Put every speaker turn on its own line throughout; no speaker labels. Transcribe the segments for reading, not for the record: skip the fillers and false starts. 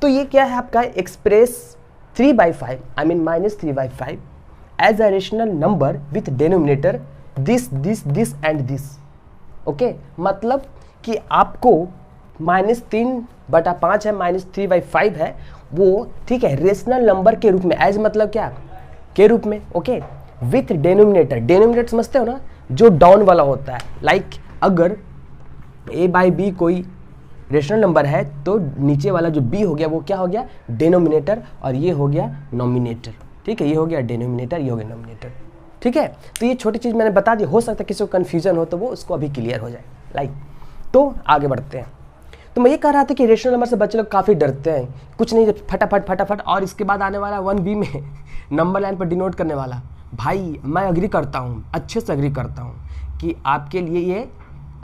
तो ये क्या है आपका express 3/5 I mean -3/5 as a rational number with denominator this and this. Okay, मतलब कि आपको -3/5 है, -3/5 है वो, ठीक है, रेशनल नंबर के रूप में, एज मतलब क्या, के रूप में, ओके, विथ डेनोमिनेटर। डेनोमिनेटर समझते हो ना, जो डाउन वाला होता है। लाइक अगर a/b कोई रेशनल नंबर है तो नीचे वाला जो b हो गया वो क्या हो गया, डेनोमिनेटर, और ये हो गया नोमिनेटर। ठीक है, ये हो गया डेनोमिनेटर, ये हो गया नोमिनेटर। ठीक है, तो ये छोटी चीज़ मैंने बता दी, हो सकता है किसी को कन्फ्यूजन हो तो वो उसको अभी क्लियर हो जाए। लाइक तो आगे बढ़ते हैं। तो मैं ये कह रहा था कि रेशनल नंबर से बच्चे लोग काफ़ी डरते हैं, कुछ नहीं, फटाफट फटाफट, और इसके बाद आने वाला 1b में नंबर लाइन पर डिनोट करने वाला। भाई मैं अग्री करता हूँ, अच्छे से अग्री करता हूँ कि आपके लिए ये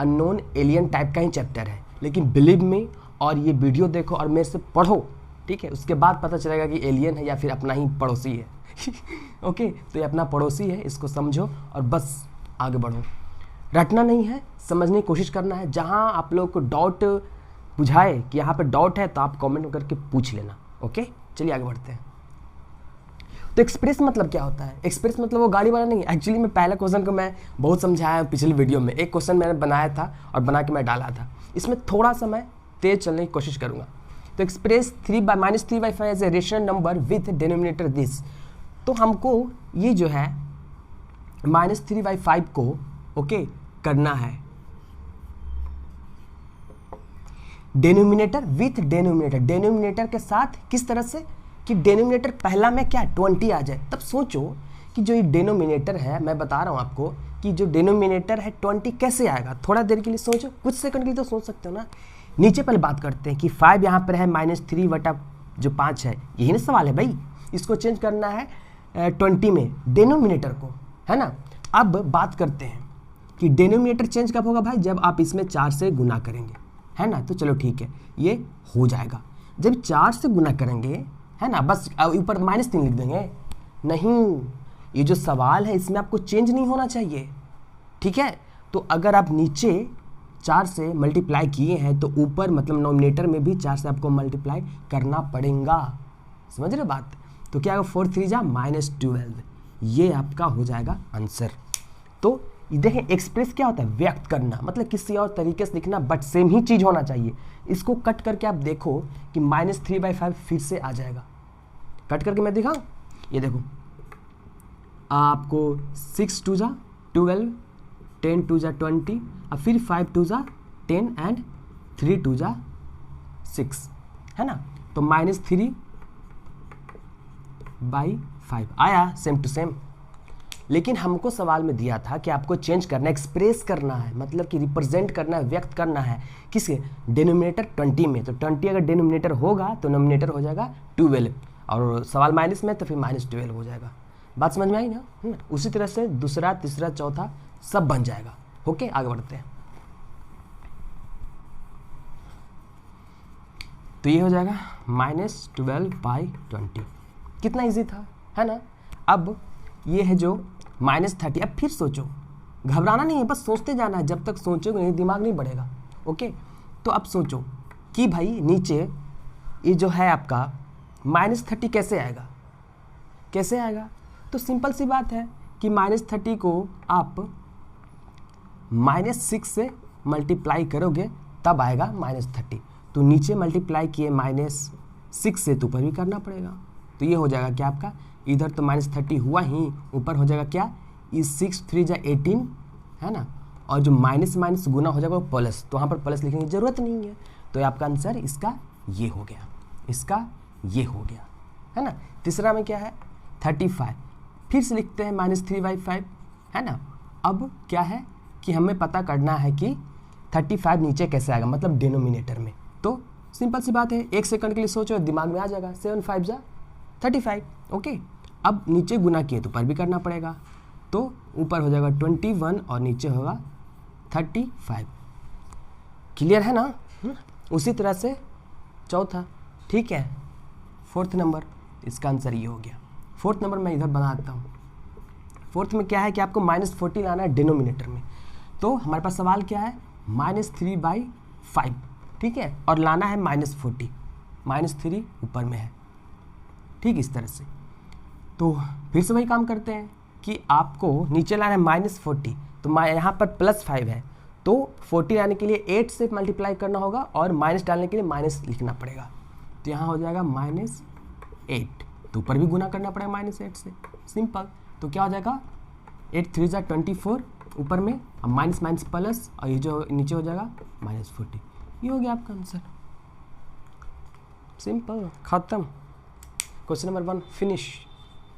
अननोन एलियन टाइप का ही चैप्टर है, लेकिन बिलीव मी, और ये वीडियो देखो और मेरे से पढ़ो, ठीक है, उसके बाद पता चलेगा कि एलियन है या फिर अपना ही पड़ोसी है। ओके, तो ये अपना पड़ोसी है, इसको समझो और बस आगे बढ़ो। रटना नहीं है, समझने की कोशिश करना है। जहाँ आप लोग को डाउट बुझाए कि यहाँ पे डाउट है तो आप कमेंट करके पूछ लेना। ओके, चलिए आगे बढ़ते हैं। तो एक्सप्रेस मतलब क्या होता है? एक्सप्रेस मतलब वो गाड़ी वाला नहीं है। एक्चुअली मैं पहले क्वेश्चन को मैं बहुत समझाया पिछले वीडियो में, एक क्वेश्चन मैंने बनाया था और बना के मैं डाला था, इसमें थोड़ा सा मैं तेज चलने की कोशिश करूँगा। तो express -3/5 as a rational number with denominator this. तो हमको ये जो है -3/5 को ओके करना है डेनोमिनेटर विथ डेनोमिनेटर, डेनोमिनेटर के साथ किस तरह से कि डेनोमिनेटर पहला में क्या 20 आ जाए। तब सोचो कि जो ये डेनोमिनेटर है, मैं बता रहा हूँ आपको कि जो डेनोमिनेटर है 20 कैसे आएगा। थोड़ा देर के लिए सोचो, कुछ सेकंड के लिए तो सोच सकते हो ना। नीचे पहले बात करते हैं कि 5 यहाँ पर है, -3/5 है, यही ना सवाल है भाई। इसको चेंज करना है 20 में डेनोमिनेटर को, है ना। अब बात करते हैं कि डेनोमिनेटर चेंज कब होगा भाई, जब आप इसमें 4 से गुना करेंगे, है ना। तो चलो ठीक है, ये हो जाएगा जब 4 से गुना करेंगे, है ना। बस ऊपर -3 लिख देंगे, नहीं, ये जो सवाल है इसमें आपको चेंज नहीं होना चाहिए, ठीक है। तो अगर आप नीचे 4 से मल्टीप्लाई किए हैं तो ऊपर मतलब नोमिनेटर में भी 4 से आपको मल्टीप्लाई करना पड़ेगा, समझ रहे बात। तो क्या होगा, 4 3 जा -12, ये आपका हो जाएगा आंसर। तो देखें एक्सप्रेस क्या होता है, व्यक्त करना, मतलब किसी और तरीके से लिखना, बट सेम ही चीज़ होना चाहिए। इसको कट करके आप देखो कि -3/5 फिर से आ जाएगा। कट करके मैं दिखाऊं, ये देखो आपको 6 2 जा 12, 10 2 जा 20, और फिर 5 2 जा 10 एंड 3 2 जा 6, है ना। तो -3/5 आया, सेम टू सेम। लेकिन हमको सवाल में दिया था कि आपको चेंज करना, एक्सप्रेस करना है, मतलब कि रिप्रेजेंट करना है, व्यक्त करना है किसके, डेनोमिनेटर 20 में। तो 20 अगर डेनोमिनेटर होगा तो नोमिनेटर हो जाएगा 12, और सवाल माइनस में तो फिर -12 हो जाएगा। बात समझ में आई ना। उसी तरह से दूसरा, तीसरा, चौथा सब बन जाएगा। ओके, आगे बढ़ते हैं। तो ये हो जाएगा -12/20, कितना इजी था, है ना। अब ये है जो -30। अब फिर सोचो, घबराना नहीं है, बस सोचते जाना है, जब तक सोचोगे नहीं दिमाग नहीं बढ़ेगा। ओके, तो अब सोचो कि भाई नीचे ये जो है आपका -30 कैसे आएगा, कैसे आएगा। तो सिंपल सी बात है कि -30 को आप -6 से मल्टीप्लाई करोगे तब आएगा -30। तो नीचे मल्टीप्लाई किए -6 से तो ऊपर भी करना पड़ेगा। तो ये हो जाएगा क्या आपका, इधर तो -30 हुआ ही, ऊपर हो जाएगा क्या, इस 6 3 जा 18, है ना। और जो माइनस माइनस गुना हो जाएगा वो प्लस, तो वहाँ पर प्लस लिखने की जरूरत नहीं है। तो ये आपका आंसर इसका ये हो गया, इसका ये हो गया, है ना। तीसरा में क्या है 35, फिर से लिखते हैं -3/5, है ना। अब क्या है कि हमें पता करना है कि 35 नीचे कैसे आएगा, मतलब डिनोमिनेटर में। तो सिंपल सी बात है, एक सेकंड के लिए सोचो, दिमाग में आ जाएगा, 7 5 जा 35। ओके, अब नीचे गुना किए तो ऊपर भी करना पड़ेगा, तो ऊपर हो जाएगा 21 और नीचे होगा 35। क्लियर है ना। उसी तरह से चौथा, ठीक है, 4th नंबर, इसका आंसर ये हो गया। 4th नंबर मैं इधर बना देता हूँ। 4th में क्या है कि आपको -40 लाना है डिनोमिनेटर में। तो हमारे पास सवाल क्या है, -3/5, ठीक है, और लाना है -40। -3 ऊपर में है, ठीक इस तरह से। तो फिर से वही काम करते हैं कि आपको नीचे लाना है -40, तो यहाँ पर +5 है, तो 40 लाने के लिए 8 से मल्टीप्लाई करना होगा और माइनस डालने के लिए माइनस लिखना पड़ेगा। तो यहाँ हो जाएगा -8, तो ऊपर भी गुना करना पड़ेगा -8 से, सिंपल। तो क्या हो जाएगा 8 3 × 24 ऊपर में, अब माइनस माइनस प्लस, और ये जो नीचे हो जाएगा -40। ये हो गया आपका आंसर, सिंपल, खत्म। Question number 1 finish,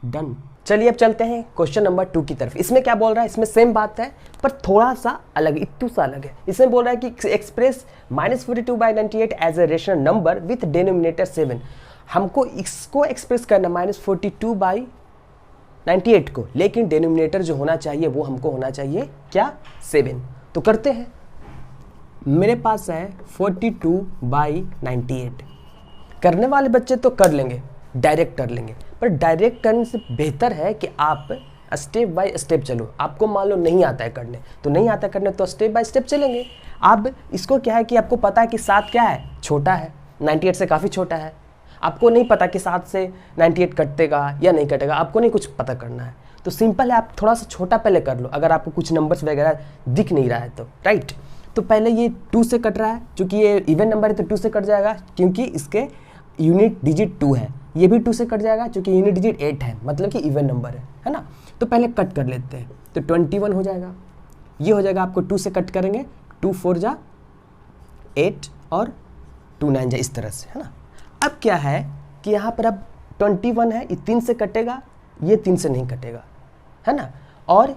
done. चलिए अब चलते हैं क्वेश्चन नंबर 2 की तरफ। इसमें क्या बोल रहा है, इसमें सेम बात है पर थोड़ा सा अलग, इतू सा अलग है। इसमें बोल रहा है कि express -42/98 as a rational number with denominator 7। हमको इसको एक्सप्रेस करना -42/98 को, लेकिन डिनोमिनेटर जो होना चाहिए वो हमको होना चाहिए क्या, 7। तो करते हैं। मेरे पास है 42/98। करने वाले बच्चे तो कर लेंगे, डायरेक्ट कर लेंगे, पर डायरेक्ट करने से बेहतर है कि आप स्टेप बाय स्टेप चलो। आपको मान लो नहीं आता है करने, तो नहीं आता करने तो स्टेप बाय स्टेप चलेंगे। अब इसको क्या है कि आपको पता है कि 7 क्या है, छोटा है, 98 से काफ़ी छोटा है। आपको नहीं पता कि 7 से 98 कटेगा या नहीं कटेगा, आपको नहीं कुछ पता करना है। तो सिंपल है, आप थोड़ा सा छोटा पहले कर लो, अगर आपको कुछ नंबर्स वगैरह दिख नहीं रहा है तो, राइट। तो पहले ये 2 से कट रहा है, चूँकि ये इवन नंबर है तो 2 से कट जाएगा, क्योंकि इसके यूनिट डिजिट 2 है। ये भी 2 से कट जाएगा क्योंकि यूनिट डिजिट 8 है, मतलब कि इवन नंबर है ना। तो पहले कट कर लेते हैं, तो 21 हो जाएगा। ये हो जाएगा, आपको 2 से कट करेंगे, 2 4 जा 8 और 2 9 जा, इस तरह से, है ना। अब क्या है कि यहाँ पर अब 21 है, ये 3 से कटेगा, ये 3 से नहीं कटेगा, है ना। और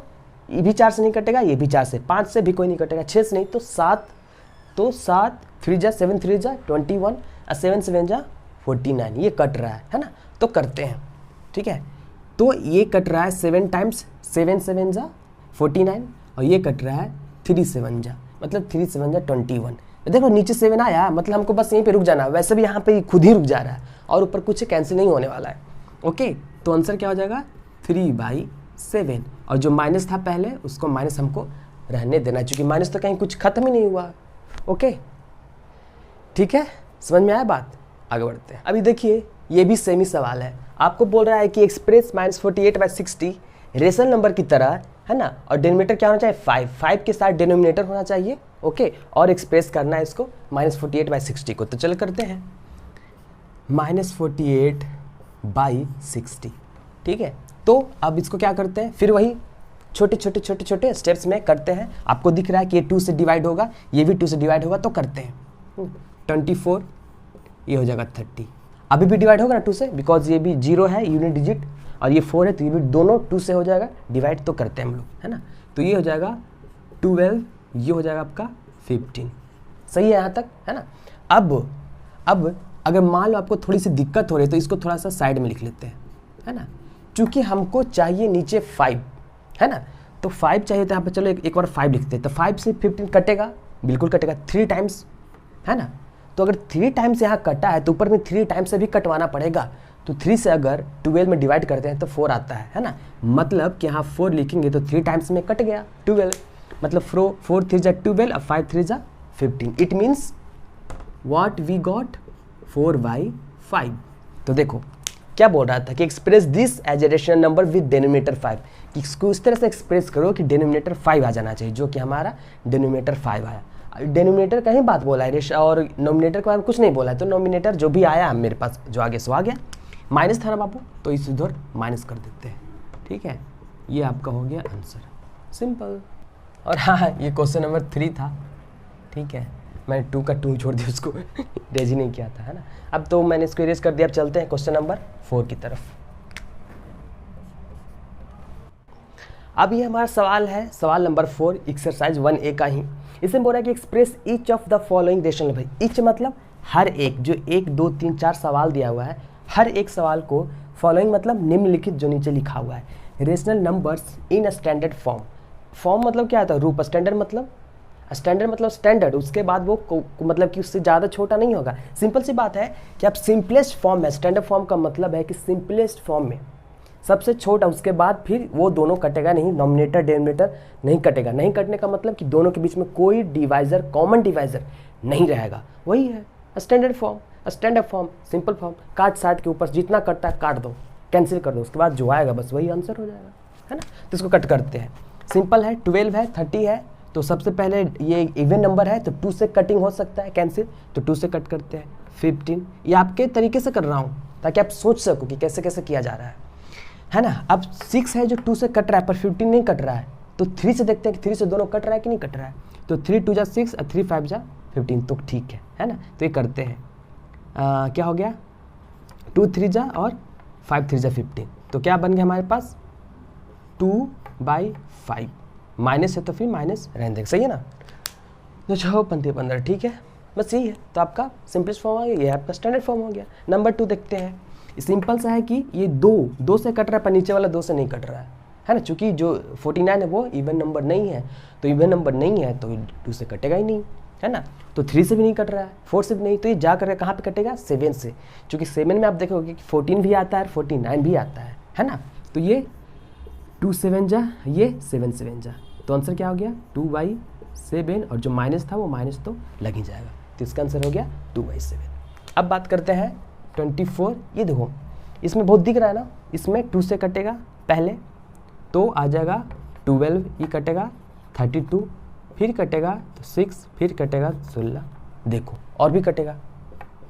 ये भी 4 से नहीं कटेगा, ये भी 4 से, 5 से भी कोई नहीं कटेगा, 6 से नहीं, तो 7 3 जा 7 3 जा 21 और 7 7 जा 49, ये कट रहा है ना। तो करते हैं, ठीक है। तो ये कट रहा है 7 टाइम्स, 7 7 जा 49, और ये कट रहा है 3 7 जा, मतलब 3 7 जा 21। देखो नीचे 7 आया, मतलब हमको बस यहीं पे रुक जाना है, वैसे भी यहाँ पे खुद ही रुक जा रहा है और ऊपर कुछ कैंसिल नहीं होने वाला है। ओके, तो आंसर क्या हो जाएगा 3/7, और जो माइनस था पहले उसको माइनस हमको रहने देना, क्योंकि माइनस तो कहीं कुछ खत्म ही नहीं हुआ। ओके, ठीक है, समझ में आया बात। आगे बढ़ते हैं। अभी देखिए, ये भी सेम ही सवाल है। आपको बोल रहा है कि एक्सप्रेस -48/60 रेशनल नंबर की तरह, है ना, और डिनोमिनेटर क्या होना चाहिए 5 के साथ डिनोमिनेटर होना चाहिए। ओके, और एक्सप्रेस करना है इसको -48/60 को। तो चल करते हैं, -48/60, ठीक है। तो अब इसको क्या करते हैं, फिर वही छोटे छोटे स्टेप्स में करते हैं। आपको दिख रहा है कि ये 2 से डिवाइड होगा, ये भी 2 से डिवाइड होगा, तो करते हैं। 24, ये हो जाएगा 30, अभी भी डिवाइड होगा ना 2 से, बिकॉज ये भी 0 है यूनिट डिजिट, और ये 4 है, तो ये भी दोनों 2 से हो जाएगा डिवाइड। तो करते हैं हम लोग, है ना। तो ये हो जाएगा 12, ये हो जाएगा आपका 15, सही है यहाँ तक, है ना। अब अगर मान लो आपको थोड़ी सी दिक्कत हो रही है तो इसको थोड़ा सा साइड में लिख लेते हैं, है ना। चूँकि हमको चाहिए नीचे 5, है ना, तो 5 चाहिए, तो यहाँ पर चलो एक बार 5 लिखते हैं। तो 5 से 15 कटेगा, बिल्कुल कटेगा, 3 टाइम्स, है ना। तो अगर 3 टाइम्स यहाँ कटा है तो ऊपर में 3 टाइम्स से भी कटवाना पड़ेगा। तो 3 से अगर 12 में डिवाइड करते हैं तो 4 आता है ना। मतलब कि यहाँ 4 लिखेंगे तो 3 टाइम्स में कट गया 12, मतलब 4 3 जा 12 और 5 3 जा 15। It means what we got 4/5। तो देखो क्या बोल रहा था कि express this as a rational number with denominator 5, कि इसको इस तरह से एक्सप्रेस करो कि डिनोमिनेटर 5 आ जाना चाहिए, जो कि हमारा डिनोमिनेटर 5 आया। डिनोमिनेटर का ही बात बोला है, और नोमिनेटर के बारे में कुछ नहीं बोला है। तो नोमिनेटर जो भी आया मेरे पास, जो आगे सो आ गया, माइनस था ना बाबू, तो इस उधर माइनस कर देते हैं, ठीक है। ये आपका हो गया आंसर, सिंपल। और हाँ, ये क्वेश्चन नंबर 3 था, ठीक है। मैंने 2 का 2 छोड़ दिया, उसको रेज ही नहीं किया था, है ना। अब तो मैंने इसको इरेज कर दिया। अब चलते हैं क्वेश्चन नंबर 4 की तरफ। अब ये हमारा सवाल है, सवाल नंबर 4, एक्सरसाइज 1A का ही। इसमें बोल रहा है कि express each of the following rational number. Each मतलब हर एक, जो 1 2 3 4 सवाल दिया हुआ है, हर एक सवाल को फॉलोइंग मतलब निम्नलिखित, जो नीचे लिखा हुआ है, rational numbers in standard form. Form मतलब क्या होता है, रूप। स्टैंडर्ड मतलब स्टैंडर्ड, उसके बाद वो मतलब कि उससे ज़्यादा छोटा नहीं होगा। सिंपल सी बात है कि आप सिंपलेस्ट फॉर्म में, स्टैंडर्ड फॉर्म का मतलब है कि सिंपलेस्ट फॉर्म में सबसे छोटा, उसके बाद फिर वो दोनों कटेगा नहीं, नॉमिनेटर डिनोमिनेटर नहीं कटेगा। नहीं कटने का मतलब कि दोनों के बीच में कोई डिवाइज़र, कॉमन डिवाइज़र नहीं रहेगा, वही है standard form. Standard form, simple form, काट साट के ऊपर जितना कटता है काट दो, कैंसिल कर दो, उसके बाद जो आएगा बस वही आंसर हो जाएगा, है ना। तो इसको कट करते हैं, सिंपल है। 12 है, 30 है, तो सबसे पहले ये इवन नंबर है तो 2 से कटिंग हो सकता है कैंसिल, तो 2 से कट करते हैं। 15, ये आपके तरीके से कर रहा हूँ ताकि आप सोच सको कि कैसे कैसे किया जा रहा है ना। अब 6 है जो 2 से कट रहा है पर 15 नहीं कट रहा है, तो 3 से देखते हैं कि 3 से दोनों कट रहा है कि नहीं कट रहा है। तो 3 2 जा 6 और 3 5 जा 15, तो ठीक है ना। तो ये करते हैं, क्या हो गया, 2 3 जा और 5 3 जा 15, तो क्या बन गया हमारे पास 2/5, माइनस है तो फिर माइनस रहने देंगे, सही है ना। तो 6 पंते 15, ठीक है, बस यही है। तो आपका सिंपलेस्ट फॉर्म आ गया, ये आपका स्टैंडर्ड फॉर्म हो गया। नंबर 2 देखते हैं, सिंपल सा है कि ये 2 से कट रहा है पर नीचे वाला 2 से नहीं कट रहा है ना, चूंकि जो 49 है वो इवन नंबर नहीं है, तो इवन नंबर नहीं है तो 2 से कटेगा ही नहीं, है ना। तो 3 से भी नहीं कट रहा है, 4 से भी नहीं, तो ये जा करके कहाँ पे कटेगा, 7 से, क्योंकि 7 में आप देखोगे कि 14 भी आता है, 49 भी आता है ना। तो ये 2 7 जा, ये 7 7 जा, तो आंसर क्या हो गया 2/7, और जो माइनस था वो माइनस तो लग ही जाएगा, तो इसका आंसर हो गया 2/7। अब बात करते हैं 24, ये देखो इसमें बहुत दिख रहा है ना, इसमें 2 से कटेगा पहले तो आ जाएगा 12, ये कटेगा 32, फिर कटेगा तो 6, फिर कटेगा 16, देखो और भी कटेगा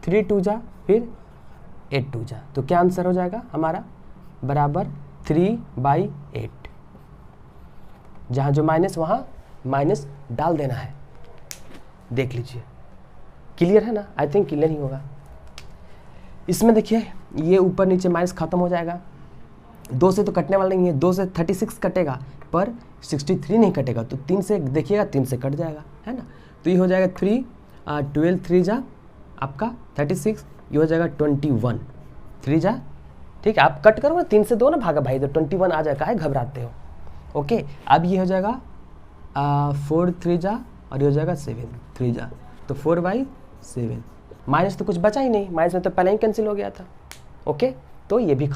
3 2 जा, फिर 8 2 जा, तो क्या आंसर हो जाएगा हमारा बराबर 3/8। जहाँ जो माइनस वहाँ माइनस डाल देना है, देख लीजिए, क्लियर है ना, आई थिंक क्लियर ही होगा। इसमें देखिए ये ऊपर नीचे माइनस खत्म हो जाएगा, 2 से तो कटने वाला नहीं है, 2 से 36 कटेगा पर 63 नहीं कटेगा, तो 3 से देखिएगा 3 से कट जाएगा, है ना। तो ये हो जाएगा 3 12 3 जा आपका 36, ये हो जाएगा 21 3 जा, ठीक है, आप कट करो ना 3 से 2 ना भागा भाई, तो 21 आ जाएगा, है घबराते हो, ओके। अब ये हो जाएगा 4 3 जा, और ये हो जाएगा 7 3 जा, तो 4/7, माइनस तो कुछ बचा ही नहीं, माइनस में तो पहले ही कैंसिल हो गया था, ओके। तो ये भी खत्म।